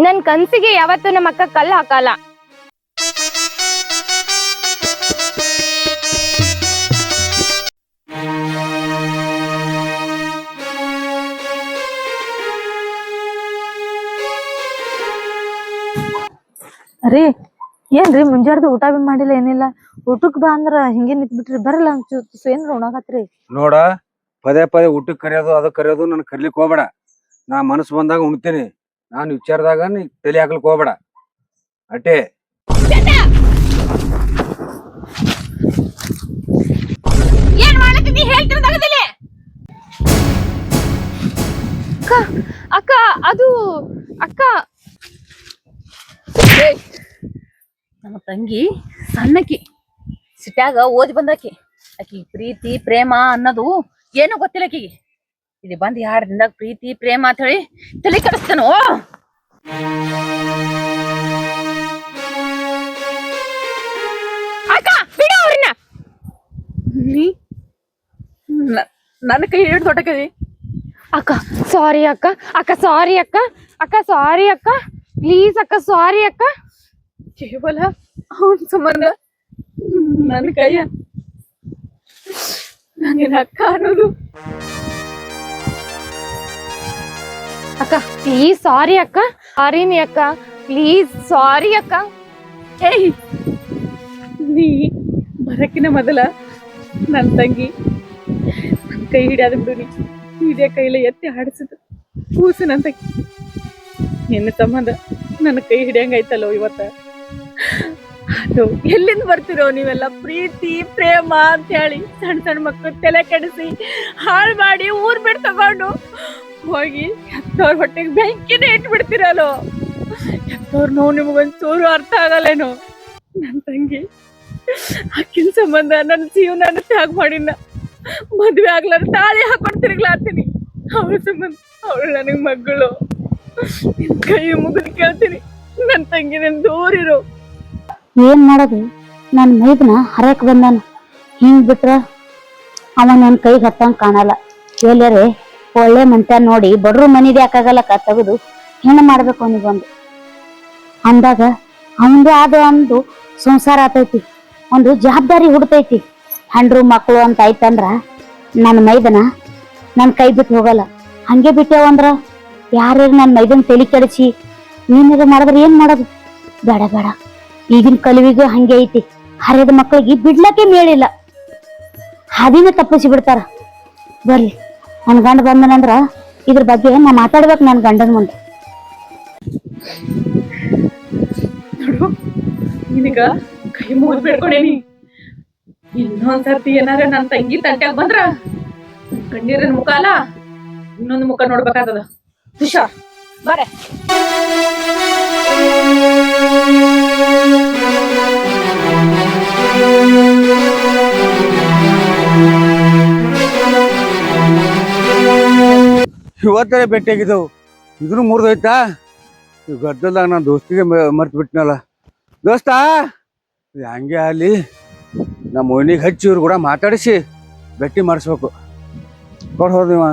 ನನ್ ಕನ್ಸಿಗೆ ಯಾವತ್ತೂ ನಮ್ಮ ಅಕ್ಕ ಕಲ್ಲು ಹಾಕಲ್ಲ. ರೀ ಏನ್ರಿ ಮುಂಜಾಡ್ದು ಊಟ ಬಿ ಮಾಡಿಲ್ಲ ಏನಿಲ್ಲ. ಊಟಕ್ ಬಾ ಅಂದ್ರ ಹಿಂಗೆ ನಿಂತ್ಬಿಟ್ರಿ. ಬರಲ್ಲ ಏನ್ರ ಉಣಾಕತ್ರಿ? ನೋಡ, ಪದೇ ಪದೇ ಊಟಕ್ಕೆ ಕರೆಯೋದು ಅದಕ್ಕೆ ಕರೆಯೋದು ನನ್ ಕರ್ಲಿಕ್ ಹೋಗ್ಬೇಡ. ನಾ ಮನಸ್ಸು ಬಂದಾಗ ಉಣ್ತೀನಿ. ನಾನು ವಿಚಾರದಾಗ ನೀ ತಲೆ ಹಾಕ್ಲಿಕ್ ಹೋಗ್ಬೇಡ ಅಟೇ. ಏನ್ ಮಾಡಕತ್ತಿ ಹೇಳ್ತಿರೋದಾಗದಿಲ್ಲ. ಅಕ್ಕ ಅಕ್ಕ ಅದು ಅಕ್ಕ ನಮ್ಮ ತಂಗಿ ಸಣ್ಣಕಿ ಸಿಟ್ಯಾಗ ಓದಿ ಬಂದಾಕಿ. ಆಕಿ ಪ್ರೀತಿ ಪ್ರೇಮ ಅನ್ನೋದು ಏನು ಗೊತ್ತಿಲ್ಲ ಆಕಿಗೆ. ಇಲ್ಲಿ ಬಂದ್ 2 ದಿನದಾಗ ಪ್ರೀತಿ ಪ್ರೇಮ ಅಂತ ಹೇಳಿ ತಲೆ ಕೆಡಿಸ್ತಾನೋ. ಅಕ್ಕ ಬಿಡು ಅವ್ರನ್ನ. ನೀ ನನ್ನ ಕೈ ಹಿಡಿದು ಹೊಟ್ಟಕದಿ. ಅಕ್ಕ ಸಾರಿ ಅಕ್ಕ. ಅಕ್ಕ ಸಾರಿ ಅಕ್ಕ. ಅಕ್ಕ ಸಾರಿ ಅಕ್ಕ. ಪ್ಲೀಸ್ ಅಕ್ಕ ಸಾರಿ ಅಕ್ಕ. ಕೇವಲ ಅವನ್ ಸಂಬಂಧ ನನ್ನ ಕೈಯ ನನ್ನ ಅಕ್ಕ ಅನ್ನೋದು. ಅಕ್ಕ ಪ್ಲೀಸ್ ಸಾರಿ ಅಕ್ಕ. ಸಾರಿನಿ ಅಕ್ಕ. ಪ್ಲೀಸ್ ಸಾರಿ ಅಕ್ಕ. ಏಯ್, ನೀ ಬರಕಿನ ಮೊದಲ ನನ್ನ ತಂಗಿ ನನ್ನ ಕೈ ಹಿಡಿಯಾದ ಬಿಡು. ನೀ ಹಿಡಿಯ ಕೈಲ ಎತ್ತಿ ಹಾಡಿಸಿದ ಕೂಸು ನನ್ನ ತಂಗಿ. ನಿನ್ನ ಸಂಬಂಧ ನನ್ನ ಕೈ ಹಿಡಿಯಂಗಾಯ್ತಲ್ಲೋ ಇವತ್ತ. ಅದು ಎಲ್ಲಿಂದ ಬರ್ತಿರೋ ನೀವೆಲ್ಲ ಪ್ರೀತಿ ಪ್ರೇಮ ಅಂತ ಹೇಳಿ ಸಣ್ಣ ಸಣ್ಣ ಮಕ್ಕಳು ತಲೆ ಕೆಡಿಸಿ ಹಾಳು ಮಾಡಿ ಊರ್ ಬಿಟ್ಟು ತಗೊಂಡು ಹೋಗಿ ಎತ್ತವ್ರ ಹೊಟ್ಟೆಗೆ ಬೆಂಕಿನೇ ಇಟ್ಬಿಡ್ತಿರಲ್ಲೋ. ಎತ್ತವ್ರ ನೋವು ನಿಮಗೊಂಚೂರು ಅರ್ಥ ಆಗಲ್ಲೇನೋ. ನನ್ನ ತಂಗಿ ಅಕ್ಕಿನ ಸಂಬಂಧ ನನ್ನ ಜೀವನ ತ್ಯಾಗ ಮಾಡಿನ. ಮದ್ವೆ ಆಗ್ಲಾರ ತಾಳಿ ಹಾಕೊಂಡು ತಿರುಗ್ಲಾತೀನಿ. ಅವಳ ಸಂಬಂಧ ಅವಳು ನನಗ್ ಮಗಳು. ನಿನ್ ಕೈ ಮುಗಿದು ಕೇಳ್ತೀನಿ, ನನ್ನ ತಂಗಿ ನನ್ ದೂರಿರೋ. ಏನ್ ಮಾಡೋದು? ನನ್ ಮೈದನ ಹರಕ್ ಬಂದಾನ. ಹಿಂಗ್ ಬಿಟ್ರ ಅವ ನನ್ ಕೈಗೆ ಹತ್ತಂಗ್ ಕಾಣಲ್ಲ. ಎಲ್ಲರೆ ಒಳ್ಳೆ ಮಂಟ ನೋಡಿ ಬಡ್ರು ಮನಿದೆ ಯಾಕಾಗಲ್ಲಕ್ಕ ತೆಗೆದು ಹೆಣ್ಣು ಮಾಡ್ಬೇಕು ಅವನಿಗೊಂದು ಅಂದಾಗ ಅವಂದು ಅದು ಒಂದು ಸಂಸಾರ ಆತೈತಿ, ಒಂದು ಜವಾಬ್ದಾರಿ ಹುಡ್ತೈತಿ. ಹೆಂಡ್ರು ಮಕ್ಕಳು ಅಂತ ಆಯ್ತಂದ್ರ ನನ್ನ ಮೈದನ ನನ್ ಕೈ ಬಿಟ್ಟು ಹೋಗಲ್ಲ. ಹಂಗೆ ಬಿಟ್ಟೇವಂದ್ರ ಯಾರ್ಯಾರು ನನ್ನ ಮೈದನ್ ತಲೆ ಕೆಡಿಸಿ ಏನಾರ ಮಾಡಿದ್ರೆ ಏನ್ ಮಾಡೋದು? ಬೇಡ ಬೇಡ, ಈಗಿನ ಕಲಿವಿಗೂ ಹಂಗೆ ಐತಿ. ಹರಿಯದ ಮಕ್ಕಳಿಗೆ ಬಿಡ್ಲಕ್ಕೆ ಮೇಳಿಲ್ಲ, ಹಾದಿನ ತಪ್ಪಿಸಿ ಬಿಡ್ತಾರ. ಬರ್ಲಿ, ನನ್ ಗಂಡ ಬಂದನಂದ್ರ ಇದ್ರ ಬಗ್ಗೆ ನಾ ಮಾತಾಡ್ಬೇಕು ನನ್ ಗಂಡನ ಮುಂದೆ. ನೋಡು, ನಿನಗ ಕೈ ಮುಗಿದು ಬೇಡ್ಕೊಂಡೇನಿ. ಇನ್ನೊಂದ್ಸರ್ತಿ ಏನಾರ ನನ್ನ ತಂಗಿ ತಂಟ್ಯಾಗ ಬಂದ್ರ ಕಣ್ಣೀರಿನ ಮುಖ ಅಲ್ಲ ಇನ್ನೊಂದು ಮುಖ ನೋಡ್ಬೇಕಾಗ್ತದ. ಹುಷಾರ್ ಬಾರೆ. ಇವತ್ತೇ ಭೇಟಿಯಾಗಿದ್ದವು, ಇದನ್ನು ಮುರಿದೋಯ್ತಾ? ಇವ್ ಗದ್ದಲ್ದಾಗ ನಾನು ದೋಸ್ತಿಗೆ ಮರ್ತು ಬಿಟ್ನಲ್ಲ. ದೋಸ್ತ, ಹಂಗೆ ಅಲ್ಲಿ ನಮ್ಮ ಮೊಯ್ನಿಗೆ ಹಚ್ಚಿ ಇವ್ರು ಕೂಡ ಮಾತಾಡಿಸಿ ಭೇಟಿ ಮಾಡಿಸ್ಬೇಕು. ಕೊಡ್ ಹೋದಿವ.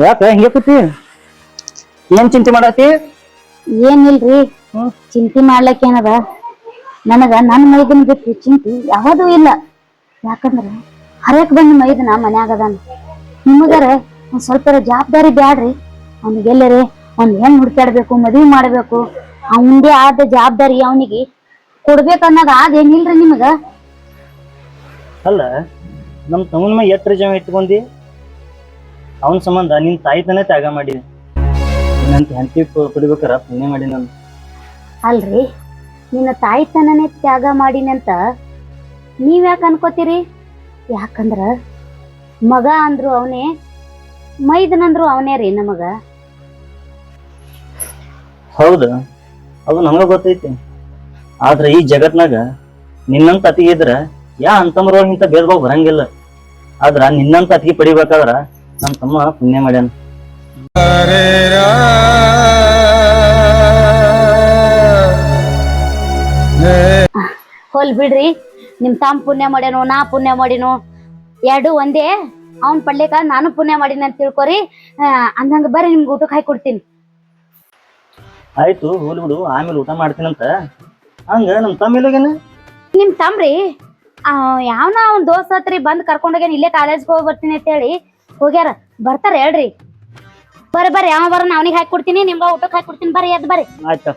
ಯಾಕ ಹಿಂಗೆ ಕೂತಿ? ಏನ್ ಚಿಂತೆ ಮಾಡತಿ? ಏನಿಲ್ರಿ, ಚಿಂತೆ ಮಾಡ್ಲಕ್ ಏನದ? ನನಗ ನನ್ನ ಮೈದನ್ ಬಿಟ್ಟು ಚಿಂತೆ ಯಾವದೂ ಇಲ್ಲ. ಯಾಕಂದ್ರ ಹರಕ್ ಬಂದ ಮೈದನ ಮನ್ಯಾಗದಾನ. ನಿಮಗಾರ ಒಂದ್ ಸ್ವಲ್ಪ ಜವಾಬ್ದಾರಿ ಬ್ಯಾಡ್ರಿ. ಅವ್ನಿಗೆಲ್ಲರೆ ಒಂದ್ ಹೆಣ್ ಹುಡ್ಕಾಡ್ಬೇಕು, ಮದ್ವಿ ಮಾಡ್ಬೇಕು, ಅವನಿಗೆ ಆದ ಜವಾಬ್ದಾರಿ ಅವನಿಗೆ ಕೊಡ್ಬೇಕನ್ನೋದು ಅದೇನಿಲ್ರಿ ನಿಮಗ? ಅಲ್ಲ, ನಮ್ ತಮ್ಮನ ಮ್ಯಾಗ ಎಟ್ರ ಜಮ ಇಟ್ಕೊಂಡಿ? ಅವನ ಸಂಬಂಧ ನಿನ್ ತಾಯಿ ತಾನೇ ತ್ಯಾಗ ಮಾಡಿ ನಂತ ಹೆಂಡತಿ ಪಡಿಬೇಕಾರ ಪುಣ್ಯ ಮಾಡಿ ನಾನು. ಅಲ್ರಿ, ನಿನ್ನ ತಾಯಿತನನೇ ತ್ಯಾಗ ಮಾಡಿನಂತ ನೀವ್ಯಾಕ ಅನ್ಕೋತೀರಿ? ಯಾಕಂದ್ರ ಮಗ ಅಂದ್ರು ಅವನೇ, ಮೈದನಂದ್ರು ಅವನೇ ರೀ ನಮಗ. ಹೌದು, ಅದು ನಮಗ ಗೊತ್ತೈತಿ. ಆದ್ರ ಈ ಜಗತ್ನಾಗ ನಿನ್ನಂತ ಅತಿಗೆ ಇದ್ರ ಯಾ ಅಂತಮ್ರೊಳಗ ಇಂತ ಭೇದ ಭಾವ ಬರಂಗಿಲ್ಲ. ಆದ್ರ ನಿನ್ನಂತ ಅತಿಗೆ ಪಡಿಬೇಕಾದ್ರ ನಮ್ ತಮ್ಮ ಪುಣ್ಯ ಮಾಡ್ಯಾನ. ಹೋಲ್ ಬಿಡ್ರಿ, ನಿಮ್ ತಮ್ಮ ಪುಣ್ಯ ಮಾಡ್ಯಾನು, ನಾ ಪುಣ್ಯ ಮಾಡಿನು, ಎರಡು ಒಂದೇ. ಅವ್ನ್ ಪಡ್ಲಿಕ್ಕ ನಾನು ಪುಣ್ಯ ಮಾಡೀನಿ ಅಂತ ತಿಳ್ಕೊರಿ. ಅಂದಂಗ ಬರ್ರಿ, ನಿಮ್ಗೆ ಊಟಕ್ಕೆ ಹಾಕಿ ಕೊಡ್ತೀನಿ. ಆಯ್ತು ಹೋಲಿ ಬಿಡು, ಆಮೇಲೆ ಊಟ ಮಾಡ್ತೀನಂತ. ಹಂಗ ನಮ್ ತಮ್ಮ ಎಲ್ಲೋಗೇನ? ನಿಮ್ ತಮ್ರಿ ಯಾವನ ಅವ್ನ ದೋಸ್ತ್ ಹತ್ರಿ ಬಂದ್ ಕರ್ಕೊಂಡೋಗ್ಯಾನ, ಇಲ್ಲೇ ಕಾಲೇಜ್ಗೆ ಹೋಗಿ ಬರ್ತೀನಿ ಅಂತ ಹೇಳಿ ಹೋಗ್ಯಾರ. ಬರ್ತಾರ ಹೇಳ್ರಿ. ಬರ್ರಿ ಯಾವ ಬರೋಣ, ಅವನಿಗೆ ಹಾಕಿ ಕೊಡ್ತೀನಿ, ನಿಮ್ಗ ಊಟಕ್ಕೆ ಹಾಕಿ ಕೊಡ್ತೀನಿ. ಬರ್ರಿ ಎದ್ ಬರ್ರಿ. ಆಯ್ತಾ.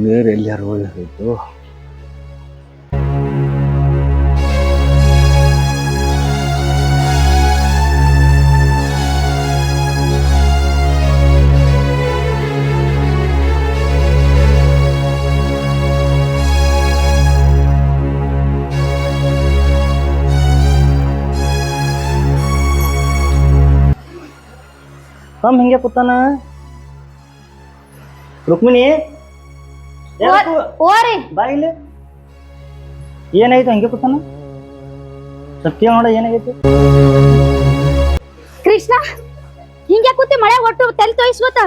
ನೀರು ಎಲ್ಲಾರು ಹೋಗಿತ್ತು. ತಮ್ಮ ಹಿಂಗೆ ಕೂತಾನ. ರುಕ್ಮಿಣಿ ಓರಿ ಬಾ ಇಲ್ಲಿ. ಏನಾಯ್ತು ಹಂಗೆ ಕೂತಾನ? ಸತ್ಯ ನೋಡ ಏನಾಗೈತಿ? ಕೃಷ್ಣ ಹಿಂಗೆ ಕೂತಿ ಮಳೆ ಒಟ್ಟು ತಲೆ ತೋಯಿಸ್ಬೋತ.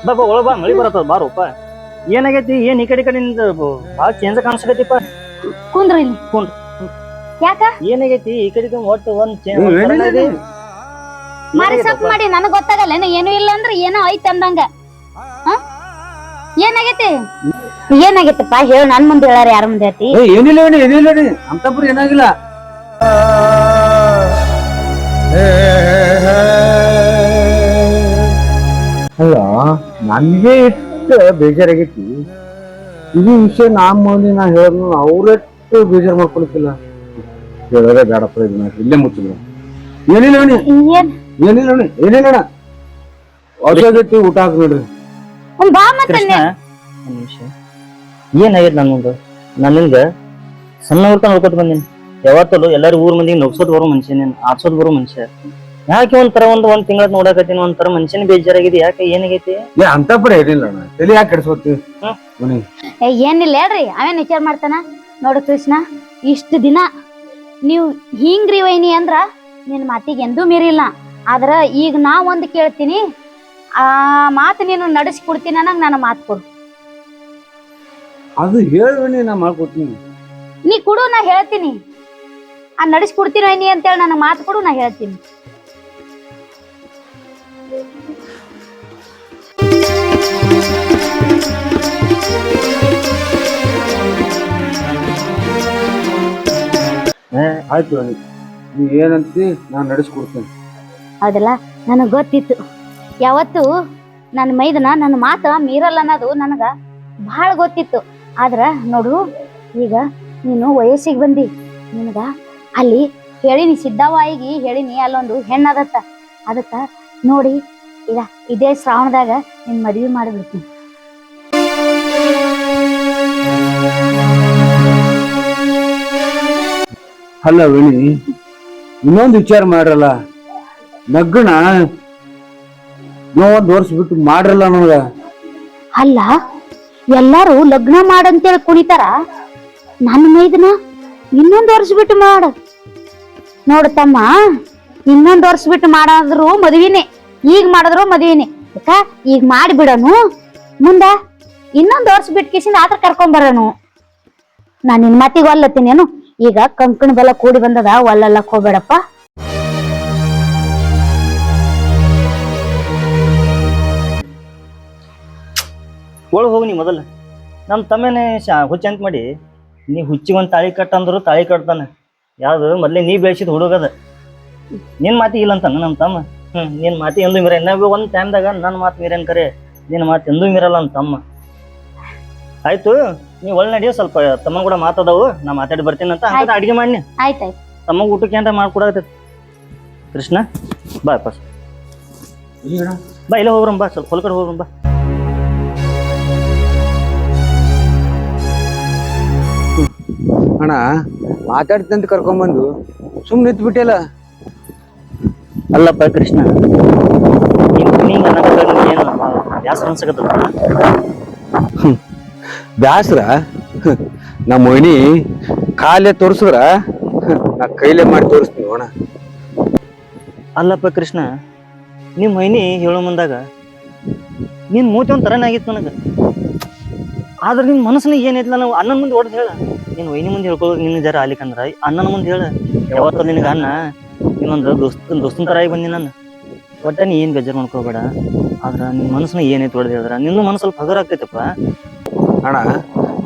ಬಾ ಒಳ ಬಾ, ಮಳಿ ಬರತ್ತ ಬಾರಪ್ಪ. ಏನಾಗೈತಿ? ಏನ್ ಈ ಕಡೆ ಭಾಳ ಚೇಂಜ್ ಕಾಣಿಸಕೈತಿಪ್ಪ. ಕುಂದ್ರು ಇಲ್ಲಿ. ಕುಂಡ್ರು. ಯಾಕ ಏನಾಗೈತಿ? ಈ ಕಡೆ ಒಟ್ಟು ಒಂದ್ ಚೇಂಜ್ ಮಾರಿ ಸಪ್ ಮಾಡಿ ನನಗ್ ಗೊತ್ತಾಗಲ್ಲ. ಏನು ಇಲ್ಲ ಅಂದ್ರೆ ಏನೋ ಐತ್ ಅಂದಂಗ. ಏನಾಗೈತಿ? ಏನಾಗೈತಪ್ಪ ಹೇಳು, ನನ್ ಮುಂದೆ ಹೇಳಾರ ಯಾರ ಮುಂದೆ ಐತಿ? ಏನಿಲ್ಲ ಏನಿಲ್ಲ ಅಂತಪ್ಪ ಏನಾಗಿಲ್ಲ. ಅಲ್ಲ ನನ್ಗೆ ಇಷ್ಟ ಬೇಜಾರಾಗೈತಿ. ಇದು ವಿಷಯ ಮಂದಿ ನಾ ಹೇಳಿದ್ನು ಅವ್ರೆಷ್ಟು ಬೇಜಾರು ಮಾಡ್ಕೊಳಕಿಲ್ಲ. ಹೇಳೋದೇ ಬೇಡಪ್ಪ, ಇದನ್ನ ಇಲ್ಲೇ ಮುಚ್ಚಿದ್ರು. ಏನಿಲ್ಲ ಏನಿಲ್ಲ ಏನಿಲ್ಲ ಔಷಧಿ ಊಟ ಹಾಕಿ ನೋಡ್ರಿ. ಬಾ ಮತ್ತೆ ಏನಾಗೈತಿ ನನ್ಮುಂದ? ನನ್ನಿಂದ ಸಣ್ಣ ಹೊರ್ತ ನೋಡ್ಕೊತ ಬಂದೀನಿ. ಯಾವತ್ತಲು ಎಲ್ಲಾರು ಊರ್ ಮಂದಿಗೆ ನಗ್ಸೋದ್ ಬರೋ ಮನುಷ್ಯ, ನೀನ್ ಆಡ್ಸೋದ್ ಬರೋ ಮನುಷ್ಯ. ಯಾಕೆ ಒಂಥರ ಒಂದ್ ತಿಂಗಳ ನೋಡಕತ್ತೀನಿ, ಒಂಥರ ಮನುಷ್ಯನ ಬೇಜಾರಾಗಿದೆ. ಯಾಕೆ ಏನಾಗೈತಿ? ಅಂತಪ್ಪ ಏನಿಲ್ಲ ತಲೆ ಯಾಕೆ ಕೆಡ್ಸೋತಿ? ಏನಿಲ್ಲ ಹೇಳ್ರಿ, ಅವೇನ್ ವಿಚಾರ ಮಾಡ್ತಾನ. ನೋಡು ಕೃಷ್ಣ, ಇಷ್ಟ ದಿನ ನೀವು ಹಿಂಗ್ರಿ ವೈನಿ ಅಂದ್ರ ನಿನ್ ಮಾತಿಗೆ ಎಂದೂ ಮೀರಿಲ್ಲ. ಆದ್ರ ಈಗ ನಾ ಒಂದ್ ಕೇಳ್ತೀನಿ, ಆ ಮಾತು ನೀನು ನಡೆಸ್ಕೊಡ್ತೀನಿ ಅನ್ನಂಗ ನನ್ನ ಮಾತು ಕೊಡು. ಅದು ಹೇಳಿ ನಾ ಮಾಡ್ಕೊಡ್ತೀನಿ. ನೀ ಕೊಡು, ನಾ ಹೇಳ್ತೀನಿ. ಆ ನಡೆಸ್ಕೊಡ್ತೀನಿ ವೈನಿ ಅಂತೇಳಿ ನನ್ನ ಮಾತು ಕೊಡು, ನಾ ಹೇಳ್ತೀನಿ. ಆಯ್ತು, ನೀ ಏನಂತಿ ನಾನ್ ನಡೆಸ್ಕೊಡ್ತೇನೆ. ಹೌದಲ್ಲ, ನನಗ್ ಗೊತ್ತಿತ್ತು. ಯಾವತ್ತು ನನ್ನ ಮೈದನ ನನ್ನ ಮಾತ ಮೀರಲ್ಲ ಅನ್ನೋದು ನನಗ ಬಹಳ ಗೊತ್ತಿತ್ತು. ಆದ್ರ ನೋಡು, ಈಗ ನೀನು ವಯಸ್ಸಿಗೆ ಬಂದಿ. ನಿನಗ ಅಲ್ಲಿ ಹೇಳಿನಿ, ಸಿದ್ದವ್ವಾಯಿಗೆ ಹೇಳಿನಿ, ಅಲ್ಲೊಂದು ಹೆಣ್ಣದತ್ತ. ಅದಕ್ಕ ನೋಡಿ ಈಗ ಇದೇ ಶ್ರಾವಣದಾಗ ನಿನ್ ಮದ್ವಿ ಮಾಡಿಬಿಡ್ತೀನಿ. ಅಲ್ಲ ವೇಣಿ, ಇನ್ನೊಂದು ವಿಚಾರ ಮಾಡ್ರಲ್ಲ. ನಗ್ಗಣ ಒಂದ್ ವರ್ಷ ಬಿಟ್ಟು ಮಾಡ್ರಲ್ಲ ನನಗ. ಅಲ್ಲ, ಎಲ್ಲಾರು ಲಗ್ನ ಮಾಡಂತೇಳಿ ಕುಣಿತಾರ, ನನ್ನ ಮೈದನ ಇನ್ನೊಂದ್ ವರ್ಷ ಬಿಟ್ಟು ಮಾಡ. ನೋಡತಮ್ಮ, ಇನ್ನೊಂದ್ ವರ್ಷ ಬಿಟ್ಟು ಮಾಡಾದ್ರು ಮದ್ವಿನೇ, ಈಗ ಮಾಡಿದ್ರು ಮದ್ವಿನೇ. ಯಾಕ ಈಗ ಮಾಡಿಬಿಡನು, ಮುಂದ ಇನ್ನೊಂದ್ ವರ್ಷ ಬಿಟ್ಟು ಕಿಸಿಂದ ಆತರ ಕರ್ಕೊಂಬರನು. ನಾನ್ ನಿನ್ ಮಾತಿಗೆ ಒಲ್ಲತ್ತೀನೇನು? ಈಗ ಕಂಕಣ ಬಲ ಕೂಡಿ ಬಂದದ, ಒಲ್ಲಲ್ಲಕ್ ಹೋಗ್ಬೇಡಪ್ಪ. ಒಳಗೆ ಹೋಗಿ ನೀ ಮೊದಲ. ನಮ್ಮ ತಮ್ಮನೇ ಹುಚ್ಚ ಅಂತ ಮಾಡಿ ನೀ ಹುಚ್ಚಿಗೆ ಒಂದು ತಾಳಿ ಕಟ್ಟಂದ್ರು ತಾಳಿ ಕಟ್ತಾನೆ. ಯಾವ್ದು ಮೊದ್ಲೇ ನೀ ಬೆಳೆಸಿದ ಹುಡುಗದ. ನಿನ್ ಮಾತಿ ಇಲ್ಲ ಅಂತಾನ ನಮ್ಮ ತಮ್ಮ. ನಿನ್ ಮಾತಿ ಎಂದೂ ಮೀರ. ಇನ್ನೂ ಒಂದ್ ಟೈಮ್ದಾಗ ನನ್ನ ಮಾತು ಮೀರೇನ್ ಕರೆ, ನಿನ್ನ ಮಾತು ಎಂದೂ ಮೀರಲ್ಲ ಅಂತ ತಮ್ಮ. ಆಯ್ತು, ನೀ ಒಳ್ಳೆ ನಡಿಯೋ. ಸ್ವಲ್ಪ ತಮ್ಮ ಕೂಡ ಮಾತಾದವು, ನಾ ಮಾತಾಡಿ ಬರ್ತೀನಿ ಅಂತ ಹಂಗ ಅಡಿಗೆ ಮಾಡಿ ಆಯ್ತಾಯ್ತು. ತಮ್ಮ ಊಟಕ್ಕೆ ಏನಾರ ಮಾಡ್ಕೊಡಾಕತ್ತೈತಿ. ಕೃಷ್ಣ ಬಾ ಪಾಸ್ ಬಾ, ಇಲ್ಲ ಹೋಗ್ರಂ ಬಾ, ಸ್ವಲ್ಪ ಹೊಲ್ಕಡೆ ಹೋಗ್ರಂ ಬಾ. ಅಣ್ಣ ಮಾತಾಡ್ತಂತ ಕರ್ಕೊಂಬಂದು ಸುಮ್ಮನೆ ನಿಂತು ಬಿಟ್ಟಿಲ್ಲ. ಅಲ್ಲಪ್ಪ ಕೃಷ್ಣ, ಏನು ಬ್ಯಾಸರ ಅನ್ಸಕತ್ತದ? ಬ್ಯಾಸ್ರ ನಮ್ಮ ಮೊಯ್ನಿ ಕಾಲೇ ತೋರಿಸಿದ್ರ ನಾ ಕೈಲೇ ಮಾಡಿ ತೋರಿಸ್ತೀನಿ ಅಣ್ಣ. ಅಲ್ಲಪ್ಪ ಕೃಷ್ಣ, ನಿಮ್ಮ ಮೈನಿ ಹೇಳೋ ಮುಂದಾಗ ನಿನ್ ಮೂತಿ ಒಂದ್ ತರನೇ ಆಗಿತ್ತು ನನಗೆ. ಆದ್ರೆ ನಿನ್ ಮನಸ್ಸಿನಾಗ ಏನೈತಿಲ್ಲ, ನಾವು ಅಣ್ಣನ ಮುಂದೆ ಹೊಡೆದು ಹೇಳ. ನೀನ್ ವೈನಿ ಮುಂದೆ ಹೇಳ್ಕೊಳ್ಳೋದು ನಿನ್ನ ಜರ ಆಲಿಕಂದ್ರ ಅಣ್ಣನ ಮುಂದೆ ಹೇಳ. ಯಾವತ್ತ ನಿನಗ ಅಣ್ಣ ಇನ್ನೊಂದು ದೋಸ್ತನ ತರ ಆಗಿ ಬಂದಿ ನಾನು. ಒಟ್ಟ ನೀ ಏನ್ ಬೇಜಾರು ಮಾಡ್ಕೋಬೇಡ. ಆದ್ರ ನಿನ್ ಮನಸ್ಸಿನಾಗ ಏನೈತಿ ಹೊಡೆದು ಹೇಳಿದ್ರ ನಿನ್ನ ಮನಸ್ಸು ಸ್ವಲ್ಪ ಹಗರ ಆಗ್ತೈತಪ್ಪ. ಅಣ್ಣ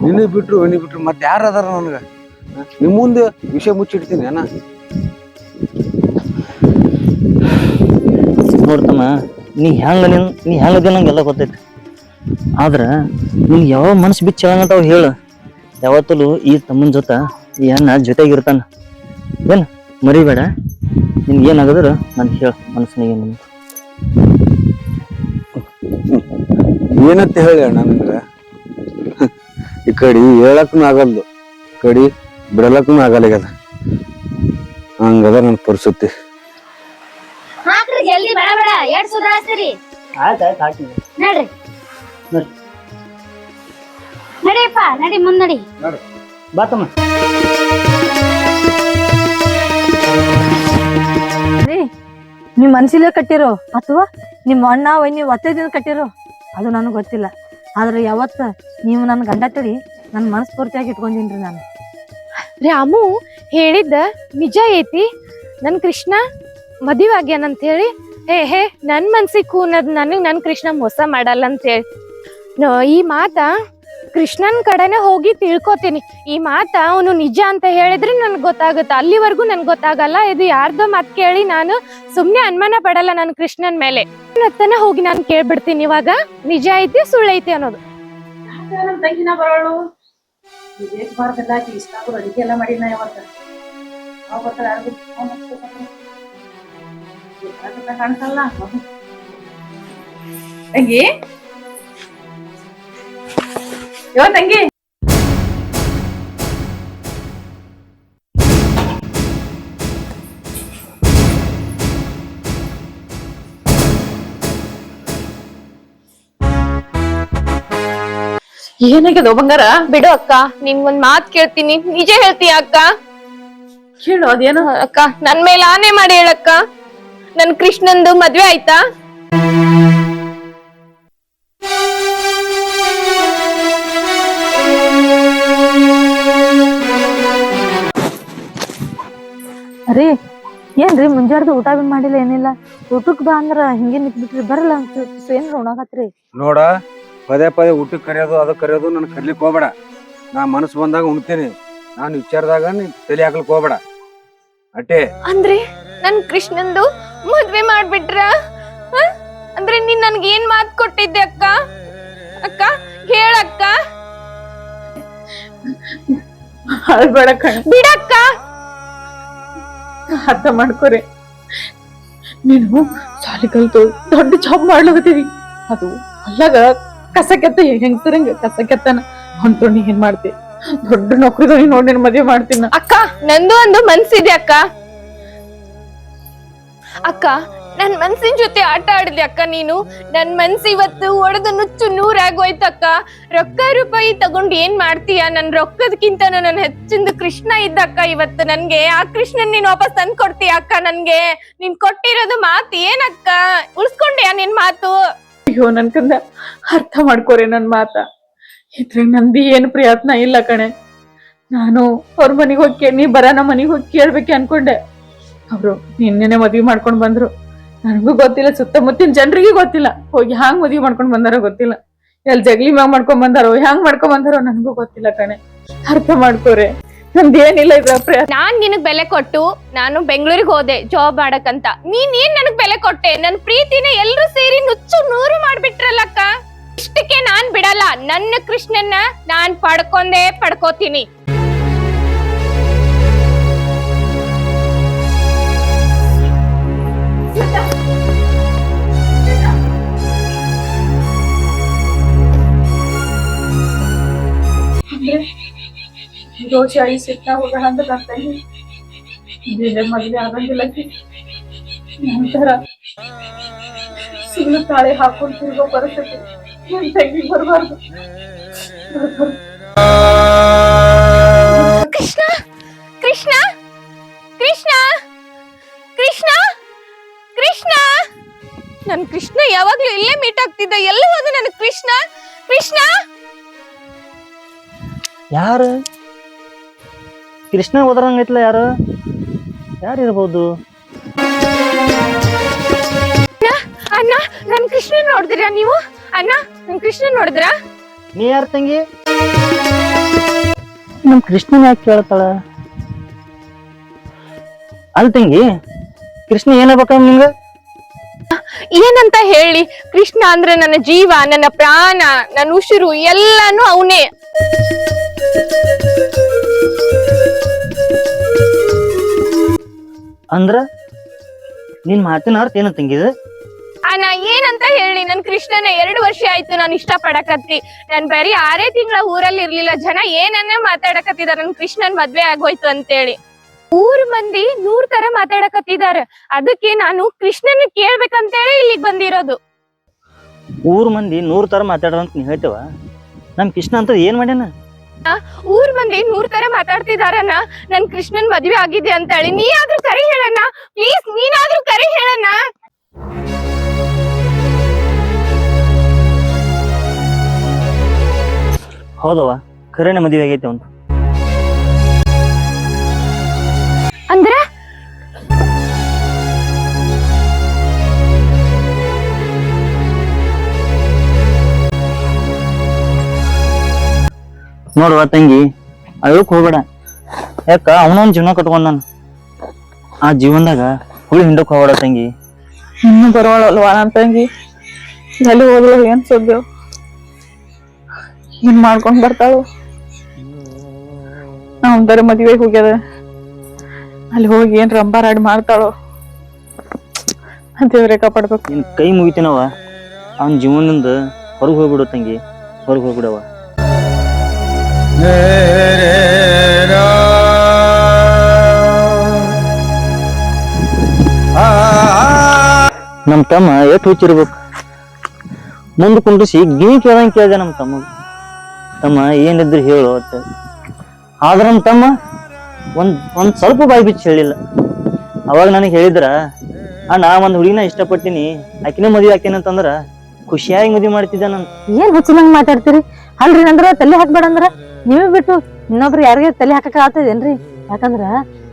ನಿನ್ನ ಬಿಟ್ರು ಮತ್ತೆ ಯಾರು ಅದಾರ ನನಗ? ನಿಮ್ಮ ಮುಂದೆ ವಿಷಯ ಮುಚ್ಚಿಡ್ತೀನಿ ಅಣ್ಣ. ನೋಡ್ತಮ್ಮ, ನೀ ಹೆಂಗದಿ ನಂಗೆಲ್ಲ ಗೊತ್ತೈತಿ. ಆದ್ರ ನಿನ್ ಯಾವ ಮನಸ್ಸು ಬಿಚ್ಚ ಹೇಳಂತಾವ್ ಹೇಳ. ಯಾವತ್ತೂ ಈ ತಮ್ಮನ ಜೊತೆ ಈ ಅಣ್ಣ ಜೊತೆಗಿರ್ತಾನ. ಏನ್ ಮರಿಬೇಡ. ನಿನ್ಗೆ ಏನಾಗದ್ರ ನಾನು ಹೇಳ ಮನಸ್ಸಿನಾಗ ಏನು ಏನಂತ ಹೇಳಿ ಅಣ್ಣ ನಿಮ್ಗ? ಈ ಕಡೆ ಹೇಳಕ್ನು ಆಗಲ್ದು, ಕಡೆ ಬಿಡಲಕ್ನು ಆಗಲ್ಲ. ಹಂಗದ ನನ್ನ ಪರಿಸ್ಥಿತಿ. ಹಾಕ್ರಿ ಜಲ್ದಿ ಬೇಡ ಬೇಡ ಎಷ್ಟ್ ಸುಧಾರಿಸ್ತೀರಿ. ಆಯ್ತಾಯ್ತು ಹಾಕಿದ್ವಿ. ನಡ್ರಿ ನಡಿಯಪ್ಪ, ನಡಿ ಮುಂದ್ ನಡಿ. ಬಾತಮ್ಮ. ರೀ ನಿಮ್ ಮನ್ಸಿಲೆ ಕಟ್ಟಿರೋ ಅಥವಾ ನಿಮ್ಮ ಅಣ್ಣ ವೈನಿ ಒತ್ತದಿಂದ ಕಟ್ಟಿರೋ ಅದು ನನಗೆ ಗೊತ್ತಿಲ್ಲ. ಆದ್ರೆ ಯಾವತ್ತ ನೀವು ನನ್ನ ಗಂಡ ತಡಿ ನನ್ನ ಮನಸ್ಸು ಪೂರ್ತಿಯಾಗಿ ಇಟ್ಕೊಂಡಿನ್ರಿ ನಾನು. ರಾಮು ಹೇಳಿದ್ದ ನಿಜ ಐತಿ. ನನ್ ಕೃಷ್ಣ ಮದುವೆ ಆಗ್ಯಾನಂತ ಹೇಳಿ ಹೇ ನನ್ ಮನ್ಸಿಗೆ ಕೂನದ್ ನನ್ ಕೃಷ್ಣ ಮೋಸ ಮಾಡಲ್ಲ ಅಂತ ಹೇಳಿ ಈ ಮಾತ ಕೃಷ್ಣನ್ ಕಡೆನೆ ಹೋಗಿ ತಿಳ್ಕೊತೀನಿ. ಈ ಮಾತ ಅವನು ನಿಜ ಅಂತ ಹೇಳಿದ್ರೆ ನನ್ಗೆ ಗೊತ್ತಾಗುತ್ತೆ. ಅಲ್ಲಿವರೆಗೂ ನನ್ಗೆ ಗೊತ್ತಾಗಲ್ಲ. ಇದು ಯಾರ್ದೋ ಮಾತು ಕೇಳಿ ನಾನು ಸುಮ್ನೆ ಅನುಮಾನ ಪಡಲ್ಲ ನನ್ನ ಕೃಷ್ಣನ್ ಮೇಲೆ. ಹತ್ತನ ಹೋಗಿ ನಾನು ಕೇಳ್ಬಿಡ್ತೀನಿ ಇವಾಗ ನಿಜ ಐತಿ ಸುಳ್ಳೈತಿ ಅನ್ನೋದು. ನಮ್ ತಂಗಿನ ಬರೋಳು ಬಾರ್ದಲ್ಲ ಇಷ್ಟ ಅಡಿಗೆ ಎಲ್ಲ ಮಾಡಿನ ಯಾವತ್ತ ಕಾಣ್ಸಲ್ಲ ತಂಗಿ. ಯೋ ತಂಗಿ, ಏನಾಗ್ಯದ ಬಂಗಾರ? ಬಿಡು ಅಕ್ಕ, ನಿನ್ಗೊಂದ್ ಮಾತ್ ಕೇಳ್ತೀನಿ, ನಿಜ ಹೇಳ್ತೀಯ ಅಕ್ಕ? ಕೇಳು ಅದೇನು. ಅಕ್ಕ ನನ್ ಮೇಲೆ ಆನೆ ಮಾಡಿ ಹೇಳಕ್ಕ, ನನ್ ಕೃಷ್ಣಂದು ಮದ್ವೆ ಆಯ್ತಾ? ರೀ ಏನ್ರಿ ಮುಂಜಾಡ್ದು ಊಟ ಬಿ ಮಾಡಿಲ್ಲ ಏನಿಲ್ಲ. ಊಟಕ್ ಬಾ ಅಂದ್ರ ಹಿಂಗೆ ನಿಂತ್ಬಿಟ್ರಿ, ಬರಲ್ಲ ಏನ್ರ ಉಣಾಕತ್ರಿ? ನೋಡ, ಪದೇ ಊಟಕ್ಕೆ ಕರೆಯೋದು ಅದಕ್ಕೆ ಕರೆಯೋದು ನನ್ ಕರ್ಲಿಕ್ಕೆ ಹೋಗ್ಬೇಡ. ನಾ ಮನಸ್ಸು ಬಂದಾಗ ಉಣ್ತೀನಿ. ನಾನು ವಿಚಾರದಾಗ ನೀ ತಲೆ ಹಾಕ್ಲಿಕ್ಕೆ ಹೋಗ್ಬೇಡ ಅಟ್ಟೆ. ಅಂದ್ರೆ ನನ್ ಕೃಷ್ಣಂದು ಮದ್ವೆ ಮಾಡ್ಬಿಟ್ರ? ಅಂದ್ರೆ ನೀನ್ ನನ್ಗೆ ಏನ್ ಮಾತ್ ಕೊಟ್ಟಿದ್ದೆ ಅಕ್ಕ? ಅಕ್ಕ ಹೇಳಕ್ಕ. ಅಳ್ಬೇಡ ಕಣ್, ಬಿಡಕ್ಕ. ಅರ್ಥ ಮಾಡ್ಕೊರೆ. ನೀನು ಸಾಲಿ ಕಲ್ತು ದೊಡ್ಡ ಜಾಬ್ ಮಾಡ್ಲಾಗತ್ತೀವಿ. ಅದು ಅಲ್ಲಾಗ ಕಸ ಕೆತ್ತ ಹೆಂಗ್ಸರಂಗ ಕಸ ಕೆತ್ತನ ಹೊಂಟು ನೀ ಏನ್ ಮಾಡ್ತಿ? ದೊಡ್ಡ ನೌಕರಿ ನೋಡಿ ನೀನ್ ಮದ್ವೆ ಮಾಡ್ತೀನ. ಅಕ್ಕ ನಂದು ಒಂದು ಮನ್ಸಿದೆ ಅಕ್ಕ. ಅಕ್ಕ ನನ್ ಮನ್ಸಿನ ಜೊತೆ ಆಟ ಆಡಿದೆ ಅಕ್ಕ ನೀನು. ನನ್ ಮನ್ಸು ಇವತ್ತು ಒಡೆದು ನುಚ್ಚು ನೂರಾಗೋಯ್ತಕ್ಕ. ರೊಕ್ಕ ರೂಪಾಯಿ ತಗೊಂಡು ಏನ್ ಮಾಡ್ತೀಯ? ನನ್ ರೊಕ್ಕದಕ್ಕಿಂತ ನನ್ ಹೆಚ್ಚಿಂದ ಕೃಷ್ಣ ಇದ್ದಕ್ಕ. ಇವತ್ತು ನನ್ಗೆ ಆ ಕೃಷ್ಣನ್ ನೀನ್ ವಾಪಸ್ ತಂದ್ ಕೊಡ್ತೀಯ ಅಕ್ಕ? ನನ್ಗೆ ನೀನ್ ಕೊಟ್ಟಿರೋದು ಮಾತು ಏನಕ್ಕ? ಉಳ್ಸ್ಕೊಂಡ್ಯಾ ನಿನ್ ಮಾತು? ಅಯ್ಯೋ ನನ್ ಕಂದ, ಅರ್ಥ ಮಾಡ್ಕೊರೆ ನನ್ ಮಾತ. ಇದ್ರಾಗ ನಂದಿ ಏನು ಪ್ರಯತ್ನ ಇಲ್ಲ ಕಣೆ. ನಾನು ಅವ್ರ ಮನೆಗ್ ಹೋಗಿ ನೀ ಬರಾನ ಮನೆಗ್ ಹೋಗಿ ಕೇಳ್ಬೇಕೆ ಅನ್ಕೊಂಡೆ. ಅವ್ರು ನಿನ್ನೆನೆ ಮದ್ವಿ ಮಾಡ್ಕೊಂಡ್ ಬಂದ್ರು. ನನಗೂ ಗೊತ್ತಿಲ್ಲ, ಸುತ್ತಮುತ್ತಿನ ಜನರಿಗೆ ಗೊತ್ತಿಲ್ಲ. ಹೋಗಿ ಹ್ಯಾಂಗ್ ಮದ್ವಿ ಮಾಡ್ಕೊಂಡ್ ಬಂದಾರೋ ಗೊತ್ತಿಲ್ಲ. ಎಲ್ಲಿ ಜಗ್ಲಿ ಮ್ಯಾಗ ಮಾಡ್ಕೊಂಡ್ ಬಂದಾರೋ, ಹ್ಯಾಂಗ್ ಮಾಡ್ಕೊಂಡ್ ಬಂದಾರೋ ನನಗೂ ಗೊತ್ತಿಲ್ಲ ಕಣೆ. ಅರ್ಥ ಮಾಡ್ಕೋರೆ, ನಮ್ದೇನಿಲ್ಲ ಇದ್ರ ಪ್ರಯತ್ನ. ನಾನ್ ನಿನಗ್ ಬೆಲೆ ಕೊಟ್ಟು ನಾನು ಬೆಂಗಳೂರಿಗೆ ಹೋದೆ ಜಾಬ್ ಮಾಡಕಂತ. ನೀನ್ ಏನ್ ನನಗ್ ಬೆಲೆ ಕೊಟ್ಟೆ? ನನ್ ಪ್ರೀತಿನ ಎಲ್ರು ಸೇರಿ ನುಚ್ಚು ನೂರು ಮಾಡ್ಬಿಟ್ರಲ್ಲಕ್ಕ. ಇಷ್ಟಕ್ಕೆ ನಾನ್ ಬಿಡಲ್ಲ. ನನ್ನ ಕೃಷ್ಣನ್ನ ನಾನ್ ಪಡ್ಕೋತೀನಿ. ದೋಷ ಈ ಸಿಟ್ಟ ಹೋಗೋಣ ಅಂತ ಬರ್ತಾಯಿ ಮದ್ವೆ ಆಗಂಗಿಲ್ಲ. ನಂತರ ಸಿಗ್ಲು ತಾಳೆ ಹಾಕೊಂಡು ತಿರ್ಗೋ ಪರಿಸ್ಥಿತಿ ತಂಗಿ ಬರ್ಬಾರ್ದು. ಕೃಷ್ಣ ಕೃಷ್ಣ ಕೃಷ್ಣ ಕೃಷ್ಣ ನನ್ ಕೃಷ್ಣ ಯಾವಾಗ್ಲೂ ಇಲ್ಲೇ ಮೀಟ್ ಆಗ್ತಿದ್ದ. ಎಲ್ಲ ಹೋದ ನನ್ ಕೃಷ್ಣ? ಕೃಷ್ಣ ಯಾರು ಕೃಷ್ಣ ಹೋದ್ರಂಗೈತ್ಲ? ಯಾರಿರ್ಬೋದು? ಅಣ್ಣ, ನನ್ ಕೃಷ್ಣ ನೋಡಿದ್ರಾ ನೀವು? ಅಣ್ಣ, ನನ್ ಕೃಷ್ಣ ನೋಡಿದ್ರಾ? ನೀ ಯಾರ ತಂಗಿ? ನಮ್ ಕೃಷ್ಣನ್ ಯಾಕೆ ಕೇಳ್ತಾಳ? ಅಲ್ ತಂಗಿ, ಕೃಷ್ಣ ಏನಾಗ್ಬೇಕ ನಿಂಗ? ಏನಂತ ಹೇಳಿ, ಕೃಷ್ಣ ಅಂದ್ರೆ ನನ್ನ ಜೀವ, ನನ್ನ ಪ್ರಾಣ, ನನ್ನ ಉಸಿರು ಎಲ್ಲಾನು ಅವನೇ. ಅಂದ್ರ ನಿನ್ ಮಾತಿನ ಅರ್ಥ ಏನ ತಂಗಿದ? ನಾ ಏನಂತ ಹೇಳಿ, ನನ್ ಕೃಷ್ಣನ 2 ವರ್ಷ ಆಯ್ತು ನಾನು ಇಷ್ಟ ಪಡಕತ್ತಿ. ನಾನ್ ಬರೀ 6 ತಿಂಗಳ ಊರಲ್ಲಿ ಇರ್ಲಿಲ್ಲ. ಜನ ಏನನ್ನೇ ಮಾತಾಡಕತ್ತಿದಾರ, ನನ್ ಕೃಷ್ಣನ್ ಮದ್ವೆ ಆಗೋಯ್ತು ಅಂತೇಳಿ. ಊರ್ ಮಂದಿ 100 ತರ ಮಾತಾಡಕತ್ತಿದಾರ. ಅದಕ್ಕೆ ನಾನು ಕೃಷ್ಣನ್ ಕೇಳ್ಬೇಕಂತೇಳಿ ಇಲ್ಲಿಗ್ ಬಂದಿರೋದು. ಊರ್ ಮಂದಿ 100 ತರ ಮಾತಾಡ್ರಂತ ನೀ ಹೇಳ್ತೇವ? ನಮ್ ಕೃಷ್ಣ ಅಂತ ಏನ್ ಮಾಡ್ಯಾನ? ಊರ್ ಮಂದಿ 100 ತರ ಮಾತಾಡ್ತಿದಾರನ ನನ್ ಕೃಷ್ಣನ್ ಮದ್ವೆ ಆಗಿದೆ ಅಂತ ಹೇಳಿ. ನೀ ಆದ್ರೂ ಕರೆ ಹೇಳಣ್ಣ, ಪ್ಲೀಸ್, ನೀನಾದ್ರೂ ಕರೆ ಹೇಳಣ್ಣ. ಹೌದವ, ಖರೇನೆ ಮದುವೆ ಆಗೈತೆ ಅವ್ನು. ಅಂದ್ರ ನೋಡುವ ತಂಗಿ, ಅಯೋಕ್ ಹೋಗ್ಬೇಡ. ಯಾಕ ಅವನೊಂದ್ ಜೀವನ ಕಟ್ಕೊಂಡ್ ಆ ಜೀವನದಾಗ ಹುಳಿ ಹಿಂಡಕ್ ಹೋಗ್ಬೇಡ ತಂಗಿ. ಇನ್ನು ಬರೋಳಲ್ವಾ ನನ್ ತಂಗಿ? ಎಲ್ಲಿ ಹೋದ್ರು ಏನ್ ಸುದ್ದಿ? ಏನ್ ಮಾಡ್ಕೊಂಡ್ ಬರ್ತಾಳು? ನಾವ್ ಬರೀ ಮದ್ವೆಗೆ ಹೋಗ್ಯದ, ಅಲ್ಲಿ ಹೋಗಿ ಏನ್ ರಂಬಾರಾಡಿ ಮಾಡ್ತಾಳೋ ದೇವ್ರೆ ಕಾಪಾಡ್ಬೇಕು. ನಿನ್ ಕೈ ಮುಗಿತೀನವ, ಅವನ್ ಜೀವನದಿಂದ ಹೊರಗೆ ಹೋಗ್ಬಿಡು ತಂಗಿ, ಹೊರಗೆ ಹೋಗ್ಬಿಡವ. ನಮ್ ತಮ್ಮ ಎಷ್ಟ್ ಹುಚ್ಚಿರ್ಬೇಕು. ಮುಂದ್ ಕುಂಡ್ರಿಸಿ ಗಿಣಿ ಕೇಳಂಗ್ ಕೇಳ್ದೆ ನಮ್ ತಮ್ಮ ಏನಿದ್ರು ಹೇಳು ಅಂತ. ಆದ್ರ ನಮ್ ತಮ್ಮ ಒಂದ್ ಸ್ವಲ್ಪ ಬಾಯಿ ಬಿಚ್ಚಿ ಹೇಳಿಲ್ಲ. ಅವಾಗ ನನಗೆ ಹೇಳಿದ್ರ, ಅಣ್ಣ ಒಂದ್ ಹುಡುಗಿನ ಇಷ್ಟಪಟ್ಟಿನಿ, ಆಕಿನ ಮದ್ವೆ ಆಕೇನ ಅಂತಂದ್ರ ಖುಷಿಯಾಗಿ ಮದ್ವೆ ಮಾಡ್ತಿದ್ದ ನಾನು. ಏನ್ ಹುಚ್ಚನಂಗ್ ಮಾತಾಡ್ತೀರಿ? ಅಲ್ರಿ, ನಂದ್ರ ತಲೆ ಹಾಕ್ಬೇಡ ಅಂದ್ರ ನೀವೇ ಬಿಟ್ಟು ಇನ್ನೊಬ್ರು ಯಾರಿಗೆ ತಲೆ ಹಾಕಕ್ ಆಗ್ತದೇನ್ರಿ? ಯಾಕಂದ್ರ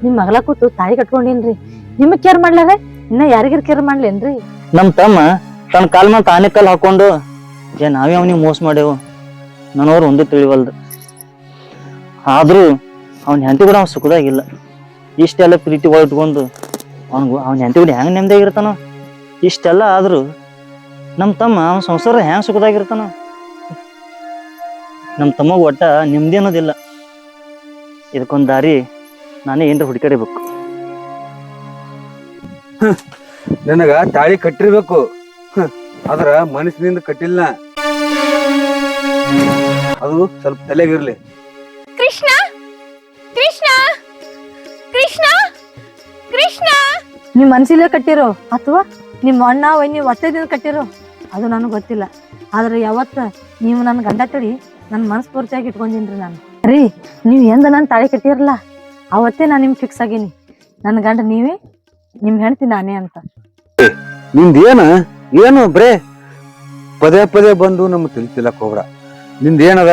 ನಿಮ್ ಮಗಳ ಕೂತು ತಾಯಿ ಕಟ್ಕೊಂಡಿನ್ರಿ. ನಿಮಗ್ ಕೇರ್ ಮಾಡ್ಲಾರ ಇನ್ನ ಯಾರಿಗಾರ ಕೇರ್ ಮಾಡ್ಲೇನ್ರಿ? ನಮ್ ತಮ್ಮ ತನ್ನ ಕಾಲ್ ಮೇಲೆ ತಾನೇ ಕಾಲ್ ಹಾಕೊಂಡು ನಾವೇ ಅವನಿಗೆ ಮೋಸ ಮಾಡೇವು, ನನ್ನವ್ರು ಒಂದು ತಿಳಿವಲ್ದು. ಆದ್ರೂ ಅವ್ನ ಹೆಂಡತಿ ಕೂಡ ಅವ್ನ ಸುಖದಾಗಿಲ್ಲ. ಇಷ್ಟೆಲ್ಲ ಪ್ರೀತಿ ಇಟ್ಕೊಂಡು ಅವ್ನ ಹೆಂಡತಿ ಕೂಡ ಹೆಂಗ್ ನೆಮ್ಮದಿಯಾಗಿರ್ತಾನ? ಇಷ್ಟೆಲ್ಲ ಆದ್ರೂ ನಮ್ ತಮ್ಮ ಅವನ ಸಂಸಾರ ಹೆಂಗ್ ಸುಖದಾಗಿರ್ತಾನ? ನಮ್ ತಮ್ಮಗ್ ಒಟ್ಟ ನೆಮ್ಮದಿ ಅನ್ನೋದಿಲ್ಲ. ಇದಕ್ಕೊಂದ್ ದಾರಿ ನಾನೇ ಏನ್ರ ಹುಡುಕಾಡಿಬೇಕು. ನನಗ ತಾಳಿ ಕಟ್ಟಿರ್ಬೇಕು, ಆದ್ರ ಮನಸ್ಸಿನಿಂದ ಕಟ್ಟಿಲ್ಲ. ಅದು ಸ್ವಲ್ಪ ತಲೆಗಿರ್ಲಿ. ಕೃಷ್ಣ, ಕೃಷ್ಣ, ಕೃಷ್ಣ, ಕೃಷ್ಣ. ನಿಮ್ ಮನ್ಸಿಲೆ ಕಟ್ಟಿರೋ ಅಥವಾ ನಿಮ್ ಅಣ್ಣ ವೈನಿ ಒತ್ತದಿಂದ ಕಟ್ಟಿರೋ ಅದು ನನಗ್ ಗೊತ್ತಿಲ್ಲ. ಆದ್ರೆ ಯಾವತ್ತ ನೀವು ನನ್ ಗಂಡ ತಡಿ ನನ್ ಮನಸ್ ಪೂರ್ತಿಯಾಗಿ ಇಟ್ಕೊಂಡಿನ್ರಿ ನಾನು. ರೀ, ನೀವ್ ಎಂದ ನನ್ ತಾಳಿ ಕಟ್ಟಿರಲ್ಲ ಅವತ್ತೇ ನಾನ್ ನಿಮ್ ಫಿಕ್ಸ್ ಆಗೀನಿ. ನನ್ ಗಂಡ ನೀವೇ, ನಿಮ್ ಹೆಂಡತಿ ನಾನೇ ಅಂತ. ನಿಂದೇನ ಏನು ಬ್ರೇ ಪದೇ ಪದೇ ಬಂದು ನಮ್ ತಿಳ್ತಿಲ್ಲಕ್ ಹೋಗ್ರ. ನಿಂದೇನದ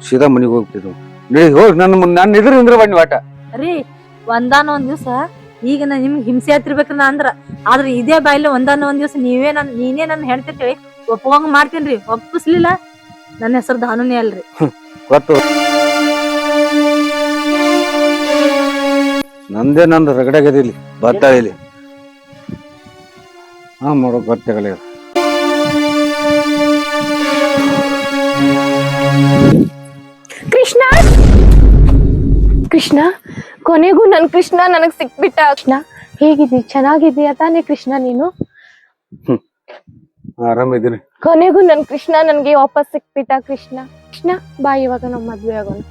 ಸೀದಾ ಮನಿಗ್ ಹೋಗ್ತಿದ್ವು. ಹೋಗ್ ನನ್ನ ಎದುರು ನಿಂದ್ರ ಬನ್ನಿ ಆಟ. ರೀ, ಒಂದಾನ ಒಂದ್ ದಿವ್ಸ ಈಗ ನಾ ನಿಮ್ಗೆ ಹಿಂಸೆ ಹತ್ತಿರ್ಬೇಕ ಅಂದ್ರ, ಆದ್ರೆ ಇದೇ ಬಾಯಿಲೆ ಒಂದಾನ ಒಂದ್ ದಿವ್ಸ ನೀನೇ ನನ್ ಹೆಣ್ತಿರ್ತೇಳಿ ಒಪ್ಕೊಂಡ್ ಮಾಡ್ತೀನ್ರಿ. ಒಪ್ಪಿಸ್ಲಿಲ್ಲ ನನ್ನ ಹೆಸರು ದಾನುನೇ ಅಲ್ರಿ. ಗೊತ್ತು, ನಂದೇ ನಂದು ರಗಡಗದಿಲಿ ಬತ್ತಾಳಿಲಿ. ಹಾ ಮಾಡೋ ಗೊತ್ತಾಗಲ್ಲ. ಕೃಷ್ಣ, ಕೃಷ್ಣ, ಕೊನೆಗೂ ನನ್ ಕೃಷ್ಣ ನನಗ್ ಸಿಕ್ಬಿಟ್ಟ. ಕೃಷ್ಣ, ಹೇಗಿದ್ದಿ? ಚೆನ್ನಾಗಿದ್ದೀಯ ತಾನೇ ಕೃಷ್ಣ ನೀನು? ಆರಾಮಿದ್ದೀನಿ. ಕೊನೆಗೂ ನನ್ ಕೃಷ್ಣ ನನ್ಗೆ ವಾಪಸ್ ಸಿಕ್ಬಿಟ್ಟ. ಕೃಷ್ಣ, ಕೃಷ್ಣ ಬಾ, ಇವಾಗ ನಾವ್ ಮದ್ವೆ ಆಗೋಣ.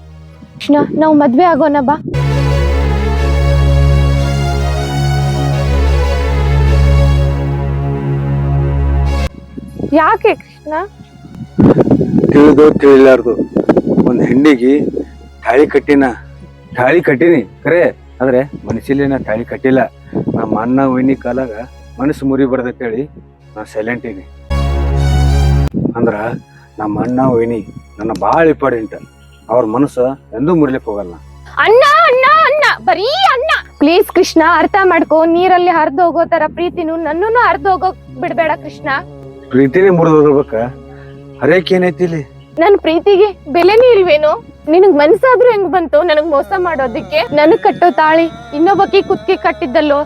ಕೃಷ್ಣ, ನಾವ್ ಮದ್ವೆ ಆಗೋಣ ಬಾ. ಯಾಕೆ ಕೃಷ್ಣ? ತಿಳಿದು ತಿಳಿಲಾರ್ದು ಒಂದ್ ಹೆಣ್ಣಿಗೆ ತಾಳಿ ಕಟ್ಟಿನಿ ಖರೆ, ಆದ್ರೆ ಮನಸ್ಸಲ್ಲಿ ನಾ ತಾಳಿ ಕಟ್ಟಿಲ್ಲ. ನಮ್ಮ ಅಣ್ಣ ವೈನಿ ಕಾಲಾಗ ಮನಸ್ಸು ಮುರಿಬಾರ್ದಂತೇಳಿ ನಾ ಸೈಲೆಂಟ್ ಇದೀನಿ ಅಂದ್ರ ನಮ್ಮ ಅಣ್ಣ ವೈನಿ ನನ್ನ ಭಾಳ ಇಂಪಾರ್ಟೆಂಟ್. ಅವ್ರ ಮನಸ್ಸು ಎಂದೂ ಮುರಿಲಿಕ್ಕೆ ಹೋಗಲ್ಲ. ಅಣ್ಣ ಅಣ್ಣ ಅಣ್ಣ ಬರೀ ಅಣ್ಣ. ಪ್ಲೀಸ್ ಕೃಷ್ಣ, ಅರ್ಥ ಮಾಡ್ಕೋ. ನೀರಲ್ಲಿ ಹರಿದು ಹೋಗೋ ತರ ಪ್ರೀತಿನೂ ನನ್ನನ್ನು ಹರಿದು ಹೋಗೋಕ್ ಬಿಡ್ಬೇಡ ಕೃಷ್ಣ. ಪ್ರೀತಿನೇ ಮುರಿದು ಹೋಗ್ಬೇಕ, ಹರೇಕ್ ಏನೈತಿ ಇಲ್ಲಿ? ನನ್ ಪ್ರೀತಿಗೆ ಬೆಲೆನೇ ಇಲ್ವೇನೋ? ನಿನಗ್ ಮನ್ಸಾದ್ರೂ ಹೆಂಗ್ ಬಂತು ನನಗ್ ಮೋಸ ಮಾಡೋದಿಕ್ಕೆ? ನನಗ್ ಕಟ್ಟೋ ತಾಳಿ ಇನ್ನೊಬ್ಬಕಿ ಕುತ್ತಿಗೆ ಕಟ್ಟಿದ್ದಲ್ಲೋ.